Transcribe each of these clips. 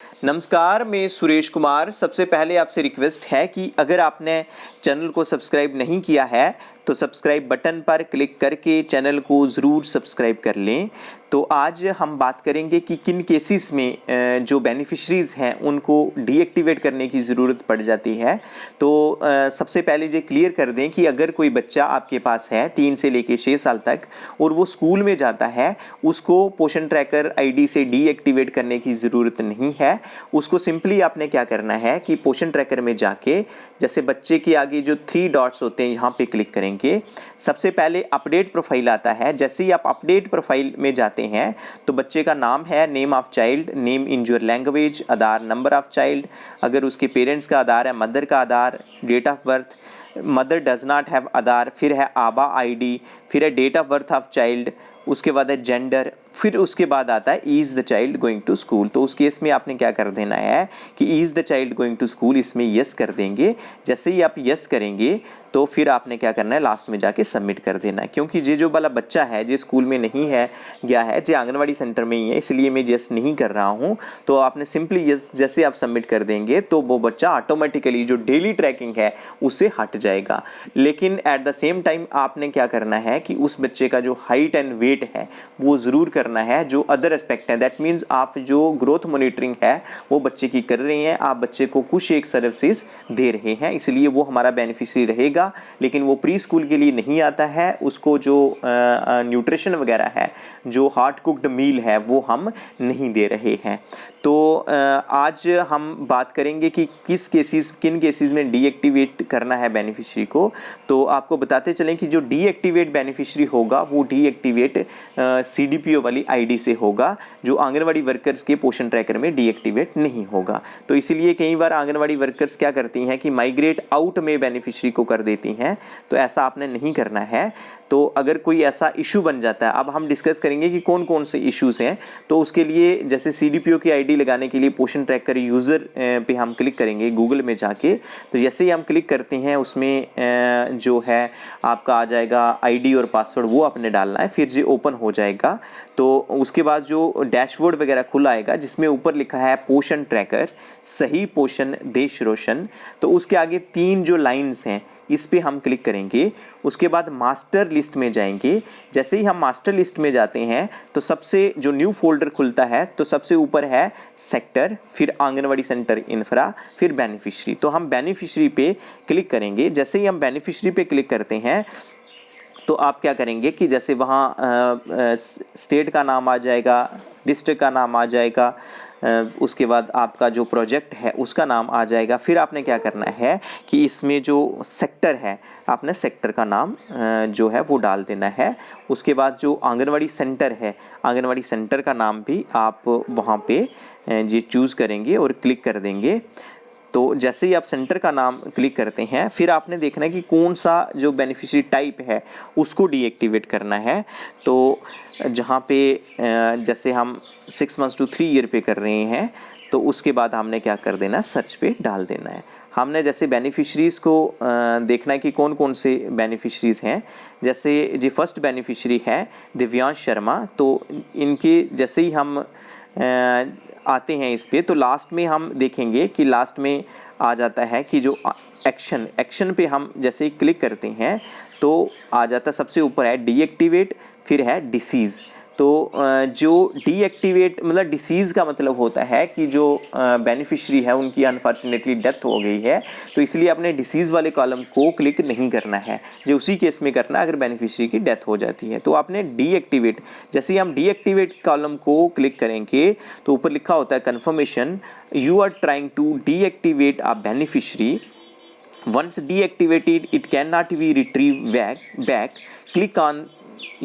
नमस्कार, मैं सुरेश कुमार। सबसे पहले आपसे रिक्वेस्ट है कि अगर आपने चैनल को सब्सक्राइब नहीं किया है तो सब्सक्राइब बटन पर क्लिक करके चैनल को ज़रूर सब्सक्राइब कर लें। तो आज हम बात करेंगे कि किन केसेस में जो बेनिफिशरीज़ हैं उनको डीएक्टिवेट करने की ज़रूरत पड़ जाती है। तो सबसे पहले ये क्लियर कर दें कि अगर कोई बच्चा आपके पास है 3 से लेकर 6 साल तक और वो स्कूल में जाता है, उसको पोषण ट्रैकर आईडी से डीएक्टिवेट करने की ज़रूरत नहीं है। उसको सिंपली आपने क्या करना है कि पोषण ट्रैकर में जाके जैसे बच्चे के आगे जो 3 डॉट्स होते हैं यहाँ पे क्लिक करेंगे। सबसे पहले अपडेट प्रोफाइल आता है। जैसे ही आप अपडेट प्रोफाइल में जाते हैं तो बच्चे का नाम है, name of child, name in your language, Aadhaar number of child, अगर उसके पेरेंट्स का आधार है, मदर का Aadhaar, date of birth, mother does not have Aadhaar, फिर है आबा आईडी, फिर है date of birth of child, उसके बाद है जेंडर, फिर उसके बाद आता है is the child going to school. तो उस केस में आपने क्या कर देना है कि is the child going to school, इसमें यस कर देंगे। जैसे ही आप यस करेंगे तो फिर आपने क्या करना है, लास्ट में जाके सबमिट कर देना है। क्योंकि ये जो वाला बच्चा है जो स्कूल में नहीं है गया है, जो आंगनवाड़ी सेंटर में ही है, इसलिए मैं यस नहीं कर रहा हूँ। तो आपने सिंपली यस जैसे आप सबमिट कर देंगे तो वो बच्चा ऑटोमेटिकली जो डेली ट्रैकिंग है उससे हट जाएगा। लेकिन एट द सेम टाइम आपने क्या करना है कि उस बच्चे का जो हाइट एंड वेट है वो ज़रूर करना है। जो अदर एस्पेक्ट है, दैट मीन्स आप जो ग्रोथ मॉनिटरिंग है वो बच्चे की कर रहे हैं, आप बच्चे को कुछ एक सर्विसेज दे रहे हैं, इसलिए वो हमारा बेनिफिशियरी रहेगा। लेकिन वो प्री स्कूल के लिए नहीं आता है, उसको जो न्यूट्रिशन वगैरह है, जो हार्ड कुक्ड मील है वो हम नहीं दे रहे हैं। तो आज हम बात करेंगे कि किन केसेस में डीएक्टिवेट करना है बेनिफिशियरी को। तो आपको बताते चलें कि जो डीएक्टिवेट बेनिफिशियरी होगा वो डीएक्टिवेट सीडीपीओ वाली आईडी से होगा, जो आंगनवाड़ी वर्कर्स के पोषण ट्रैकर में डीएक्टिवेट नहीं होगा। तो इसीलिए कई बार आंगनवाड़ी वर्कर्स क्या करती हैं कि माइग्रेट आउट में बेनिफिशियरी को कर देती हैं, तो ऐसा आपने नहीं करना है। तो अगर कोई ऐसा इशू बन जाता है, अब हम डिस्कस करेंगे कि कौन कौन से इश्यूज हैं। तो उसके लिए जैसे सीडीपीओ की आईडी लगाने के लिए पोषण ट्रैकर यूज़र पे हम क्लिक करेंगे गूगल में जाके। तो जैसे ही हम क्लिक करते हैं उसमें जो है आपका आ जाएगा आईडी और पासवर्ड, वो आपने डालना है, फिर ये ओपन हो जाएगा। तो उसके बाद जो डैशबोर्ड वगैरह खुला आएगा जिसमें ऊपर लिखा है पोषण ट्रैकर, सही पोषण देश रोशन। तो उसके आगे 3 जो लाइन्स हैं इस पे हम क्लिक करेंगे। उसके बाद मास्टर लिस्ट में जाएंगे। जैसे ही हम मास्टर लिस्ट में जाते हैं तो सबसे जो न्यू फोल्डर खुलता है तो सबसे ऊपर है सेक्टर, फिर आंगनवाड़ी सेंटर इंफ्रा, फिर बेनिफिशियरी। तो हम बेनिफिशियरी पे क्लिक करेंगे। जैसे ही हम बेनिफिशियरी पे क्लिक करते हैं तो आप क्या करेंगे कि जैसे वहाँ स्टेट का नाम आ जाएगा, डिस्ट्रिक्ट का नाम आ जाएगा, उसके बाद आपका जो प्रोजेक्ट है उसका नाम आ जाएगा। फिर आपने क्या करना है कि इसमें जो सेक्टर है आपने सेक्टर का नाम जो है वो डाल देना है। उसके बाद जो आंगनवाड़ी सेंटर है, आंगनवाड़ी सेंटर का नाम भी आप वहाँ पे ये चूज़ करेंगे और क्लिक कर देंगे। तो जैसे ही आप सेंटर का नाम क्लिक करते हैं फिर आपने देखना है कि कौन सा जो बेनिफिशियरी टाइप है उसको डीएक्टिवेट करना है। तो जहाँ पे जैसे हम 6 मंथ्स टू 3 ईयर पे कर रहे हैं तो उसके बाद हमने क्या कर देना है, सर्च पे डाल देना है। हमने जैसे बेनिफिशरीज़ को देखना है कि कौन कौन से बेनिफिशरीज़ हैं। जैसे जो फर्स्ट बेनिफिशरी है दिव्यांश शर्मा, तो इनके जैसे ही हम आते हैं इस पे तो लास्ट में हम देखेंगे कि लास्ट में आ जाता है कि जो एक्शन पे हम जैसे ही क्लिक करते हैं तो आ जाता सबसे ऊपर है डीएक्टिवेट, फिर है डिसीज़। तो जो डीएक्टिवेट मतलब डिसीज़ का मतलब होता है कि जो बेनिफिशियरी है उनकी अनफॉर्चुनेटली डेथ हो गई है, तो इसलिए अपने डिसीज़ वाले कॉलम को क्लिक नहीं करना है, जो उसी केस में करना है अगर बेनिफिशियरी की डेथ हो जाती है। तो आपने डीएक्टिवेट, जैसे ही हम डीएक्टिवेट कॉलम को क्लिक करेंगे तो ऊपर लिखा होता है confirmation you are trying to deactivate a beneficiary, once deactivated it cannot be retrieved back, click on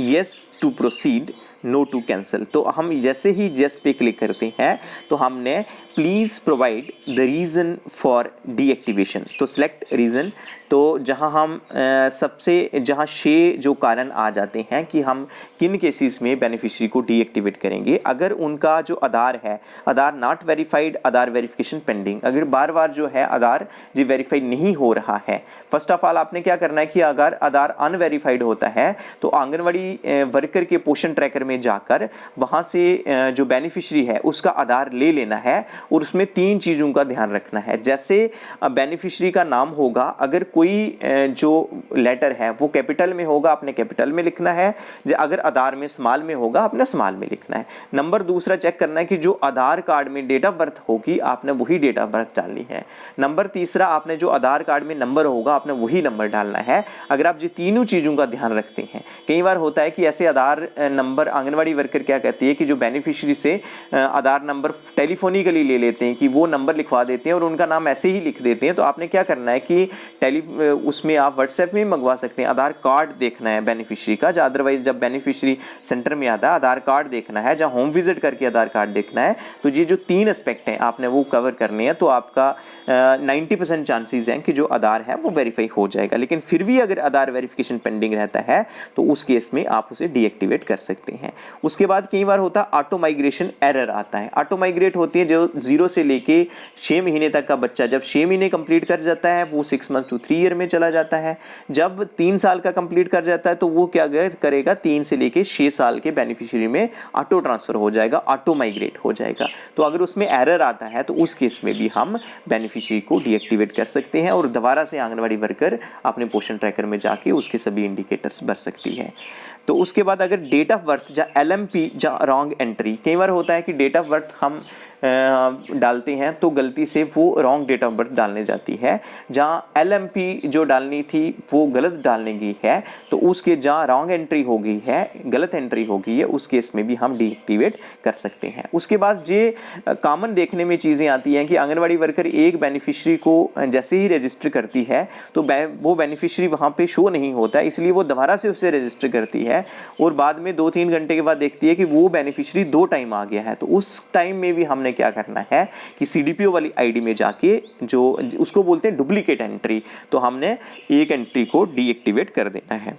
yes to proceed, no to cancel. तो हम जैसे ही yes पे क्लिक करते हैं तो हमने please provide the reason for deactivation, तो select reason. तो जहां हम जहां 6 जो कारण आ जाते हैं कि हम किन केसेस में बेनिफिशियरी को डीएक्टिवेट करेंगे। अगर उनका जो आधार है, Aadhaar not verified, Aadhaar verification pending, अगर बार बार जो है आधार जो वेरीफाइड नहीं हो रहा है, फर्स्ट ऑफ ऑल आपने क्या करना है कि अगर आधार अनवेरीफाइड होता है तो आंगनवाड़ी वर्कर वर्कर के पोषण ट्रैकर में जाकर वहाँ से जो बेनिफिशियरी है उसका आधार ले लेना है और उसमें 3 चीज़ों का ध्यान रखना है। जैसे बेनिफिशियरी का नाम होगा, अगर कोई जो लेटर है वो कैपिटल में होगा आपने कैपिटल में लिखना है, अगर आधार में स्मॉल में होगा आपने स्मॉल में लिखना है। नंबर दूसरा चेक करना है कि जो आधार कार्ड में डेट ऑफ बर्थ होगी आपने वही डेट ऑफ बर्थ डालनी है। नंबर तीसरा आपने जो आधार कार्ड में नंबर होगा आपने वही नंबर डालना है। अगर आप ये तीनों चीज़ों का ध्यान रखते हैं, कई बार होता है कि ऐसे आधार नंबर आंगनवाड़ी वर्कर क्या कहती है कि जो बेनिफिशियरी से आधार नंबर टेलीफोनिकली ले लेते हैं, कि वो नंबर लिखवा देते हैं और उनका नाम ऐसे ही लिख देते हैं। तो आपने क्या करना है कि उसमें आप व्हाट्सएप में मंगवा सकते हैं, आधार कार्ड देखना है बेनिफिशियरी का। अदरवाइज जब बेनिफिशियरी सेंटर में आता है आधार कार्ड देखना है, जहाँ होम विजिट करके आधार कार्ड देखना है। तो ये जो 3 एस्पेक्ट हैं आपने वो कवर करने हैं, तो आपका 90% चांसेस हैं कि जो आधार है वो वेरीफाई हो जाएगा। लेकिन फिर भी अगर आधार वेरिफिकेशन पेंडिंग रहता है तो उस केस में आप उसे डीएक्टिवेट कर सकते हैं। उसके बाद कई बार होता है ऑटो माइग्रेशन एरर आता है। ऑटो माइग्रेट होती है जो 0 से लेके 6 महीने तक का बच्चा, जब 6 महीने कंप्लीट कर जाता है वो 6 मंथ टू 3 ईयर में चला जाता है। जब 3 साल का कंप्लीट कर जाता है तो वो क्या करेगा, 3 से लेके 6 साल के बेनिफिशियरी में ऑटो ट्रांसफर हो जाएगा, ऑटो माइग्रेट हो जाएगा। तो अगर उसमें एरर आता है तो उस केस में भी हम बेनिफिशियरी को डीएक्टिवेट कर सकते हैं और दोबारा से आंगनवाड़ी वर्कर अपने पोषण ट्रैकर में जाके उसके सभी इंडिकेटर्स भर सकती है। तो उसके बाद अगर डेट ऑफ बर्थ या LMP या रॉन्ग एंट्री, कई बार होता है कि डेट ऑफ बर्थ हम डालते हैं तो गलती से वो रॉन्ग डेट ऑफ बर्थ डालने जाती है, जहाँ LMP जो डालनी थी वो गलत डालने गई है, तो उसके जहाँ रॉन्ग एंट्री हो गई है, गलत एंट्री हो गई है, उस केस में भी हम डीएक्टिवेट कर सकते हैं। उसके बाद ये कॉमन देखने में चीज़ें आती हैं कि आंगनवाड़ी वर्कर एक बेनिफिशियरी को जैसे ही रजिस्टर करती है तो वो बेनिफिशियरी वहाँ पे शो नहीं होता है, इसलिए वो दोबारा से उसे रजिस्टर करती है और बाद में 2-3 घंटे के बाद देखती है कि वो बेनिफिशियरी 2 टाइम आ गया है। तो उस टाइम में भी हमने क्या करना है कि CDPO वाली आईडी में जाके, जो उसको बोलते हैं डुप्लीकेट एंट्री, तो हमने एक एंट्री को डीएक्टिवेट कर देना है।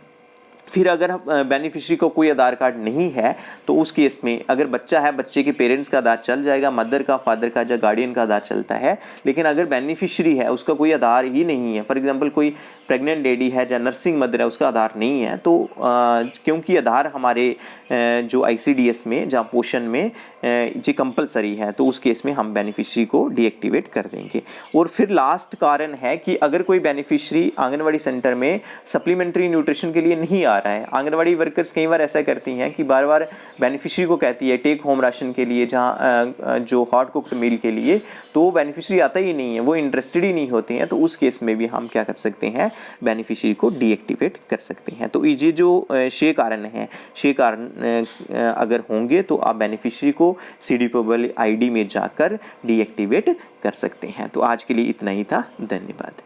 फिर अगर बेनिफिशियरी को कोई आधार कार्ड नहीं है तो उस केस में अगर बच्चा है, बच्चे के पेरेंट्स का आधार चल जाएगा, मदर का, फादर का या गार्डियन का आधार चलता है। लेकिन अगर बेनिफिशियरी है उसका कोई आधार ही नहीं है, फॉर एग्जांपल कोई प्रेग्नेंट लेडी है या नर्सिंग मदर है उसका आधार नहीं है, तो क्योंकि आधार हमारे जो ICDS में जहाँ पोषण में ये कंपलसरी है, तो उस केस में हम बेनिफिशियरी को डीएक्टिवेट कर देंगे। और फिर लास्ट कारण है कि अगर कोई बेनिफिशियरी आंगनवाड़ी सेंटर में सप्लीमेंट्री न्यूट्रिशन के लिए नहीं आ रहा है, आंगनवाड़ी वर्कर्स कई बार ऐसा करती हैं कि बार बार बेनिफिशियरी को कहती है टेक होम राशन के लिए, जहाँ जो हॉट कुक्ड मील के लिए, तो बेनिफिशियरी आता ही नहीं है, वो इंटरेस्टेड ही नहीं होते हैं। तो उस केस में भी हम क्या कर सकते हैं, बेनिफिशियरी को डीएक्टिवेट कर सकते हैं। तो ये जो 6 कारण हैं, 6 कारण अगर होंगे तो आप बेनिफिशियरी को CDPO वाली आईडी में जाकर डीएक्टिवेट कर सकते हैं। तो आज के लिए इतना ही था, धन्यवाद।